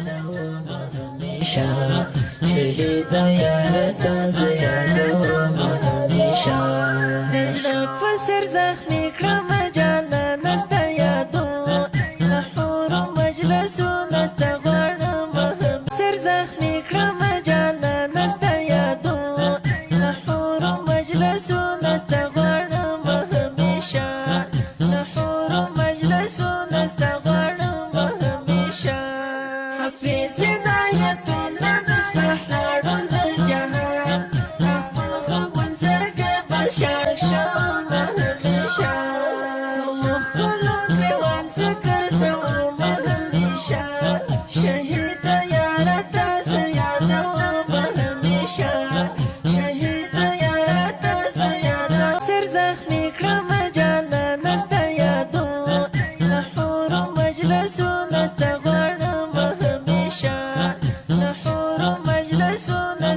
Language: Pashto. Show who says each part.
Speaker 1: یادوم همیشه شهید یارته زه یادوم همیشه زړه په سر زخمي کړم جانانه ستا یادو د حورو مجلسونه ستا غواړم سر زخمي کړم جانانه ستا یادو د حورو مجلسونه ستا غواړم همیشه د حورو مجلسونه ستا غواړم همیشه حفیظ عنایتونه د سپح لاړو د جهان خپل خوبون زړګی به شاک شوم همیشه خپلو ګریوان ذکر سوم همیشه شهید یارته زه یادوم همیشه شهید یارته زه یادوم سر زخمي کړم جانانه ستا یادو د حورو مجلسونه ستا غواړم همیشه د حورو مجلسونه